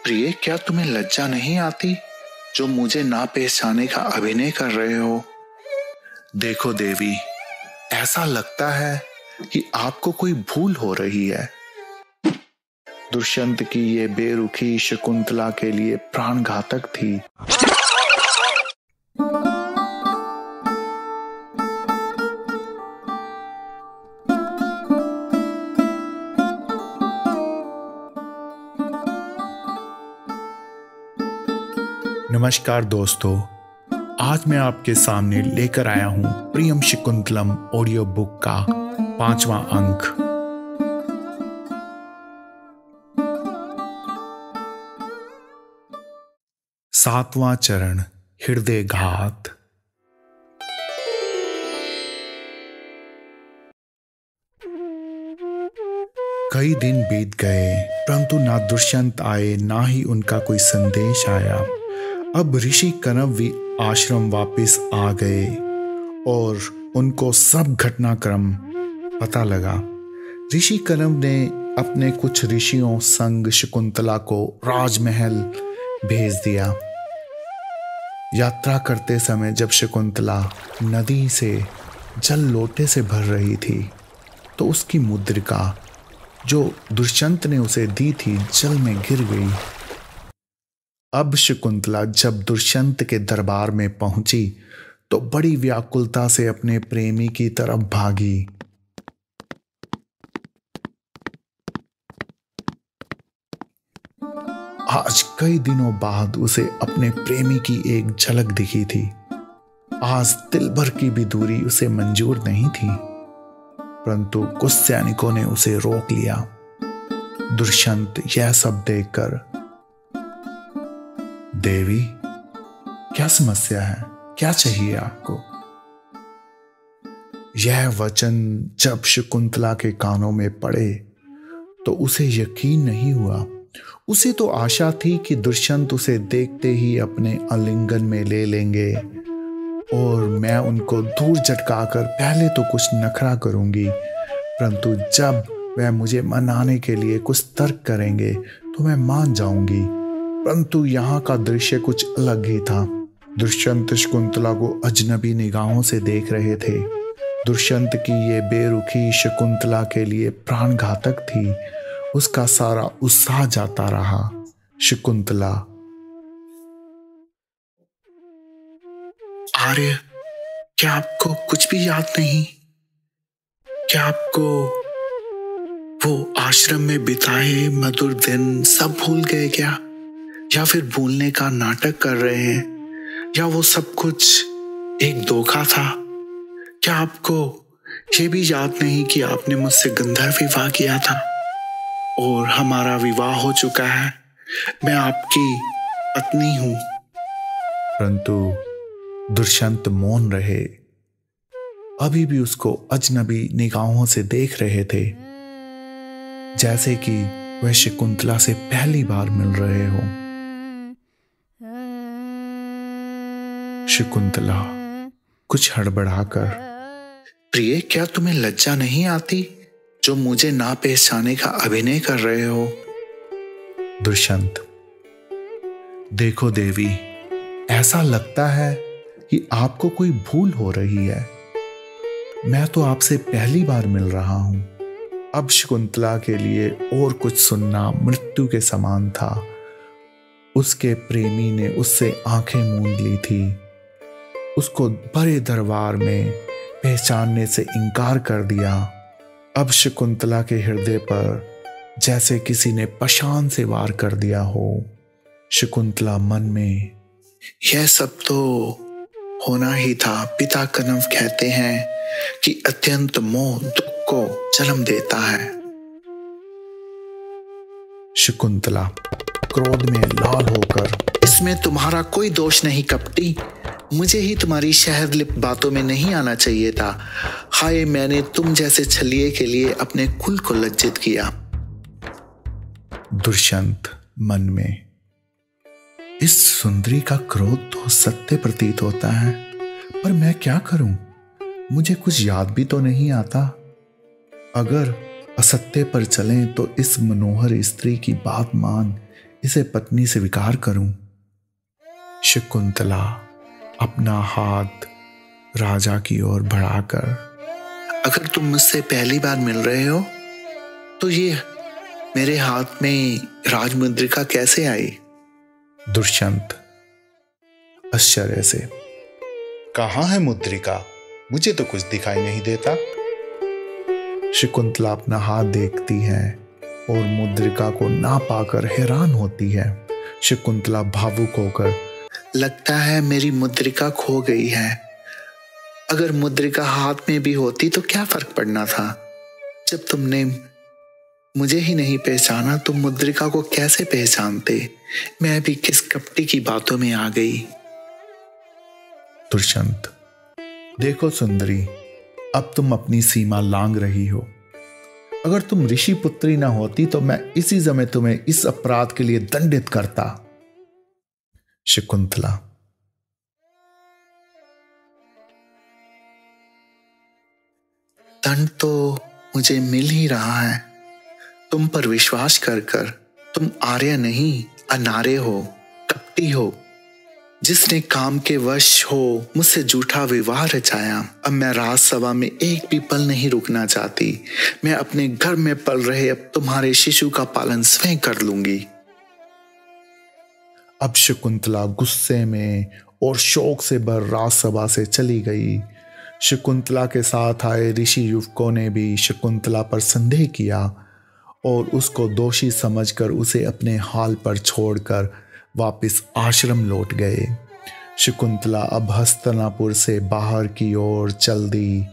प्रिय, क्या तुम्हें लज्जा नहीं आती जो मुझे ना पहचाने का अभिनय कर रहे हो? देखो देवी, ऐसा लगता है कि आपको कोई भूल हो रही है। दुष्यंत की ये बेरुखी शकुंतला के लिए प्राणघातक थी। नमस्कार दोस्तों, आज मैं आपके सामने लेकर आया हूं प्रियम शकुंतलम ऑडियो बुक का 5वां अंक। सातवां चरण, हृदय घात। कई दिन बीत गए, परंतु ना दुष्यंत आए, ना ही उनका कोई संदेश आया। अब ऋषि कणव भी आश्रम वापस आ गए और उनको सब घटनाक्रम पता लगा। ऋषि कणव ने अपने कुछ ऋषियों संग शकुंतला को राजमहल भेज दिया। यात्रा करते समय जब शकुंतला नदी से जल लोटे से भर रही थी तो उसकी मुद्रिका जो दुष्यंत ने उसे दी थी जल में गिर गई। अब शकुंतला जब दुष्यंत के दरबार में पहुंची तो बड़ी व्याकुलता से अपने प्रेमी की तरफ भागी। आज कई दिनों बाद उसे अपने प्रेमी की एक झलक दिखी थी। आज तिल भर की भी दूरी उसे मंजूर नहीं थी, परंतु कुछ सैनिकों ने उसे रोक लिया। दुष्यंत यह सब देखकर, देवी, क्या समस्या है? क्या चाहिए आपको? यह वचन जब शकुंतला के कानों में पड़े तो उसे यकीन नहीं हुआ। उसे तो आशा थी कि दुष्यंत उसे देखते ही अपने आलिंगन में ले लेंगे और मैं उनको दूर झटकाकर पहले तो कुछ नखरा करूंगी, परंतु जब वह मुझे मनाने के लिए कुछ तर्क करेंगे तो मैं मान जाऊंगी। परंतु यहाँ का दृश्य कुछ अलग ही था। दुष्यंत शकुंतला को अजनबी निगाहों से देख रहे थे। दुष्यंत की ये बेरुखी शकुंतला के लिए प्राणघातक थी। उसका सारा उत्साह जाता रहा। शकुंतला, आर्य, क्या आपको कुछ भी याद नहीं? क्या आपको वो आश्रम में बिताए मधुर दिन सब भूल गए क्या? या फिर भूलने का नाटक कर रहे हैं? या वो सब कुछ एक धोखा था? क्या आपको ये भी याद नहीं कि आपने मुझसे गंधर्व विवाह किया था और हमारा विवाह हो चुका है? मैं आपकी पत्नी हूं। परंतु दुष्यंत मौन रहे, अभी भी उसको अजनबी निगाहों से देख रहे थे, जैसे कि वह शकुंतला से पहली बार मिल रहे हो। शकुंतला कुछ हड़बड़ाकर, प्रिय, क्या तुम्हें लज्जा नहीं आती जो मुझे ना पहचाने का अभिनय कर रहे हो? दुष्यंत, देखो देवी, ऐसा लगता है कि आपको कोई भूल हो रही है। मैं तो आपसे पहली बार मिल रहा हूं। अब शकुंतला के लिए और कुछ सुनना मृत्यु के समान था। उसके प्रेमी ने उससे आंखें मूंद ली थी। उसको बड़े दरबार में पहचानने से इनकार कर दिया। अब शकुंतला के हृदय पर जैसे किसी ने पाषाण से वार कर दिया हो। शकुंतला मन में, यह सब तो होना ही था। पिता कणव कहते हैं कि अत्यंत मोह दुख को जन्म देता है। शकुंतला क्रोध में लाल होकर, इसमें तुम्हारा कोई दोष नहीं कपटी। मुझे ही तुम्हारी शहद-लिप बातों में नहीं आना चाहिए था। हाय, मैंने तुम जैसे छलिए के लिए अपने कुल को लज्जित किया। दुष्यंत मन में, इस सुंदरी का क्रोध तो सत्य प्रतीत होता है, पर मैं क्या करूं? मुझे कुछ याद भी तो नहीं आता। अगर असत्य पर चलें तो इस मनोहर स्त्री की बात मान इसे पत्नी स्वीकार करूं। शकुंतला अपना हाथ राजा की ओर बढ़ाकर, अगर तुम मुझसे पहली बार मिल रहे हो तो ये मेरे हाथ में राजमुद्रिका कैसे आई? दुष्यंत आश्चर्य से, कहाँ है मुद्रिका? मुझे तो कुछ दिखाई नहीं देता। शकुंतला अपना हाथ देखती है और मुद्रिका को ना पाकर हैरान होती है। शकुंतला भावुक होकर, लगता है मेरी मुद्रिका खो गई है। अगर मुद्रिका हाथ में भी होती तो क्या फर्क पड़ना था? जब तुमने मुझे ही नहीं पहचाना तो मुद्रिका को कैसे पहचानते? मैं भी किस कपटी की बातों में आ गई। दुष्यंत, देखो सुंदरी, अब तुम अपनी सीमा लांघ रही हो। अगर तुम ऋषि पुत्री ना होती तो मैं इसी समय तुम्हें इस अपराध के लिए दंडित करता। शकुंतला, दंड तो मुझे मिल ही रहा है। तुम पर विश्वास कर कर तुम आर्य नहीं अनार्य हो, कपटी हो, जिसने काम के वश हो मुझसे झूठा विवाह रचाया। अब मैं राजसभा में एक भी पल नहीं रुकना चाहती। मैं अपने घर में पल रहे अब तुम्हारे शिशु का पालन स्वयं कर लूंगी। अब शकुंतला गुस्से में और शोक से भर राजसभा से चली गई। शकुंतला के साथ आए ऋषि युवकों ने भी शकुंतला पर संदेह किया और उसको दोषी समझकर उसे अपने हाल पर छोड़कर वापस आश्रम लौट गए। शकुंतला अब हस्तिनापुर से बाहर की ओर चल दी।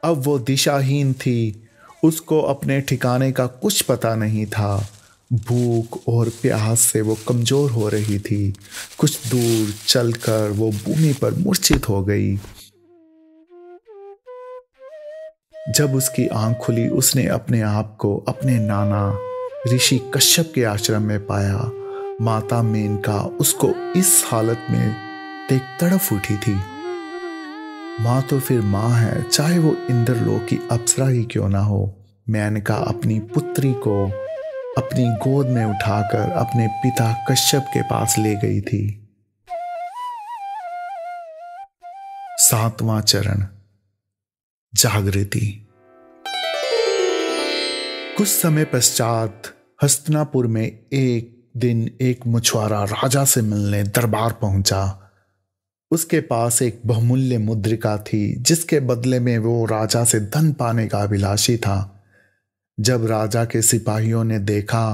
अब वो दिशाहीन थी। उसको अपने ठिकाने का कुछ पता नहीं था। भूख और प्यास से वो कमजोर हो रही थी। कुछ दूर चलकर वो भूमि पर मूर्छित हो गई। जब उसकी आंख खुली उसने अपने आप को अपने नाना ऋषि कश्यप के आश्रम में पाया। माता मेनका उसको इस हालत में देख तड़प उठी थी। माँ तो फिर माँ है, चाहे वो इंद्रलोक की अप्सरा ही क्यों ना हो। मेनका अपनी पुत्री को अपनी गोद में उठाकर अपने पिता कश्यप के पास ले गई थी। 7वां चरण, जागृति। कुछ समय पश्चात हस्तिनापुर में एक दिन एक मछुआरा राजा से मिलने दरबार पहुंचा। उसके पास एक बहुमूल्य मुद्रिका थी जिसके बदले में वो राजा से धन पाने का अभिलाषी था। जब राजा के सिपाहियों ने देखा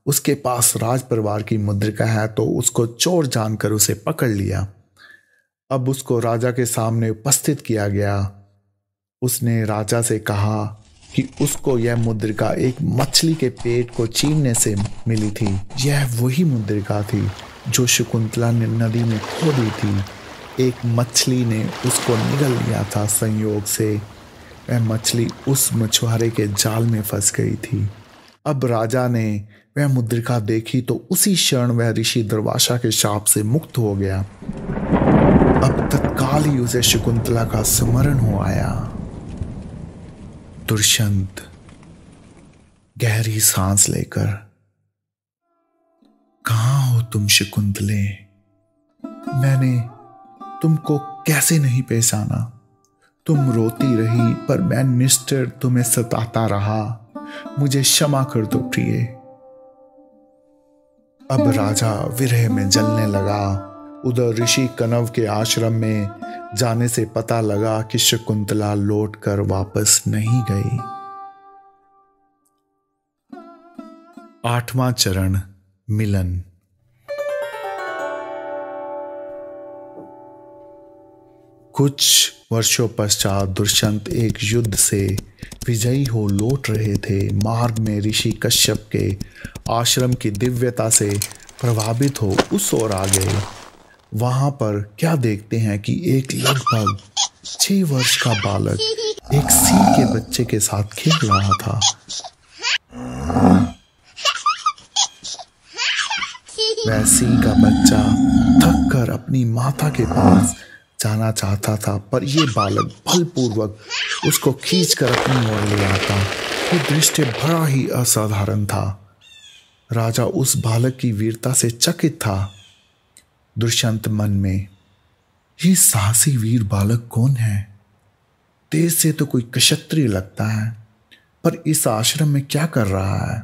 उसके पास राज परिवार की मुद्रिका है तो उसको चोर जानकर उसे पकड़ लिया। अब उसको राजा के सामने उपस्थित किया गया। उसने राजा से कहा कि उसको यह मुद्रिका एक मछली के पेट को चीरने से मिली थी। यह वही मुद्रिका थी जो शकुंतला ने नदी में खो दी थी। एक मछली ने उसको निगल लिया था। संयोग से वह मछली उस मछुआरे के जाल में फंस गई थी। अब राजा ने वह मुद्रिका देखी तो उसी क्षण वह ऋषि दुर्वासा के शाप से मुक्त हो गया। अब तत्काल ही उसे शकुंतला का स्मरण हो आया। दुष्यंत गहरी सांस लेकर, कहाँ हो तुम शकुंतले? मैंने तुमको कैसे नहीं पहचाना? तुम रोती रही पर मैं निष्ठुर तुम्हें सताता रहा। मुझे क्षमा कर दो प्रिय। अब राजा विरह में जलने लगा। उधर ऋषि कनव के आश्रम में जाने से पता लगा कि शकुंतला लौटकर वापस नहीं गई। 8वां चरण, मिलन। कुछ वर्षों पश्चात दुष्यंत एक युद्ध से विजयी हो लौट रहे थे। मार्ग में ऋषि कश्यप के आश्रम की दिव्यता से प्रभावित हो उस ओर आ गए। वहां पर क्या देखते हैं कि एक लगभग 6 वर्ष का बालक एक सिंह के बच्चे के साथ खेल रहा था। वह सिंह का बच्चा थक कर अपनी माता के पास जाना चाहता था पर यह बालक बलपूर्वक उसको खींचकर अपनी ओर ले आता। ये दृश्य बड़ा ही असाधारण था। राजा उस बालक की वीरता से चकित था। दुष्यंत मन में, ये साहसी वीर बालक कौन है? तेज से तो कोई क्षत्रिय लगता है, पर इस आश्रम में क्या कर रहा है?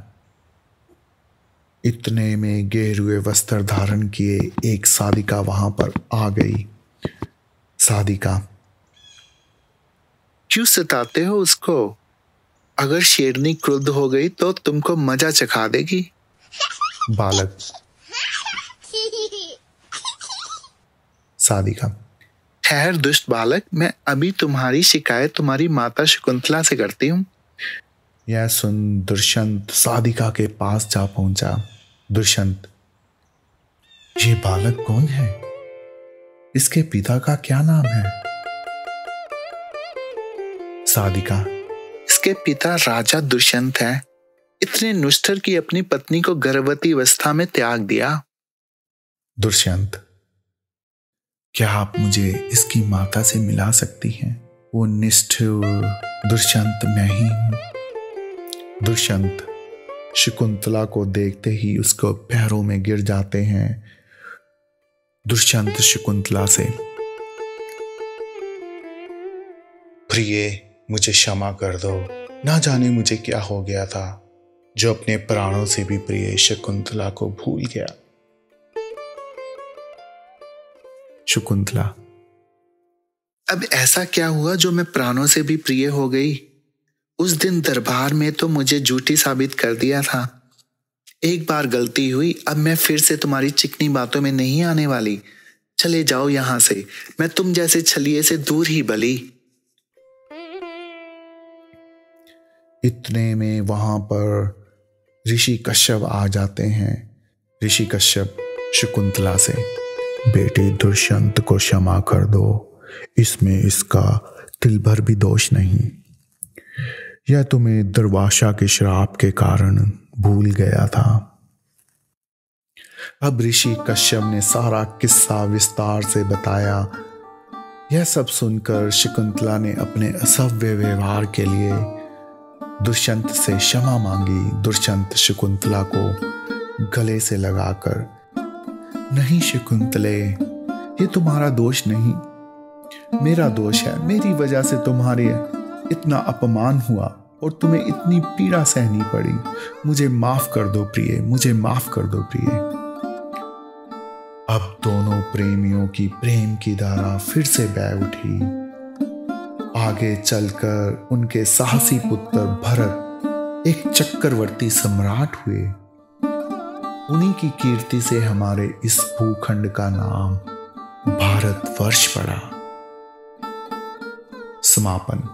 इतने में गेरुए वस्त्र धारण किए एक साधिका वहां पर आ गई। साधिका, क्यों सताते हो उसको? अगर शेरनी क्रुद्ध हो गई तो तुमको मजा चखा देगी। बालक, साधिका, ठहर दुष्ट बालक, मैं अभी तुम्हारी शिकायत तुम्हारी माता शकुंतला से करती हूँ। यह सुन दुष्यंत साधिका के पास जा पहुंचा। दुष्यंत, ये बालक कौन है? इसके पिता का क्या नाम है? साधिका, इसके पिता राजा दुष्यंत है। इतने निष्ठुर की अपनी पत्नी को गर्भवती अवस्था में त्याग दिया। दुष्यंत, क्या आप मुझे इसकी माता से मिला सकती हैं? वो निष्ठुर दुष्यंत मैं ही हूं। दुष्यंत शकुंतला को देखते ही उसको पैरों में गिर जाते हैं। दुष्यंत शकुंतला से, प्रिय, मुझे क्षमा कर दो। ना जाने मुझे क्या हो गया था, जो अपने प्राणों से भी प्रिय शकुंतला को भूल गया। शकुंतला, अब ऐसा क्या हुआ जो मैं प्राणों से भी प्रिय हो गई? उस दिन दरबार में तो मुझे झूठी साबित कर दिया था। एक बार गलती हुई, अब मैं फिर से तुम्हारी चिकनी बातों में नहीं आने वाली। चले जाओ यहां से, मैं तुम जैसे छलिए से दूर ही भली। इतने में वहां पर ऋषि कश्यप आ जाते हैं। ऋषि कश्यप शकुंतला से, बेटे दुष्यंत को क्षमा कर दो, इसमें इसका तिल भर भी दोष नहीं। यह तुम्हें दुर्वासा के श्राप के कारण भूल गया था। अब ऋषि कश्यप ने सारा किस्सा विस्तार से बताया। यह सब सुनकर शकुंतला ने अपने असभ्य व्यवहार के लिए दुष्यंत से क्षमा मांगी। दुष्यंत शकुंतला को गले से लगाकर, नहीं शकुंतले, ये तुम्हारा दोष नहीं, मेरा दोष है। मेरी वजह से तुम्हारे इतना अपमान हुआ और तुम्हें इतनी पीड़ा सहनी पड़ी। मुझे माफ कर दो प्रिय, मुझे माफ कर दो प्रिय। अब दोनों प्रेमियों की प्रेम की धारा फिर से बह उठी। आगे चलकर उनके साहसी पुत्र भरत एक चक्रवर्ती सम्राट हुए। उन्हीं की कीर्ति से हमारे इस भूखंड का नाम भारतवर्ष पड़ा। समापन।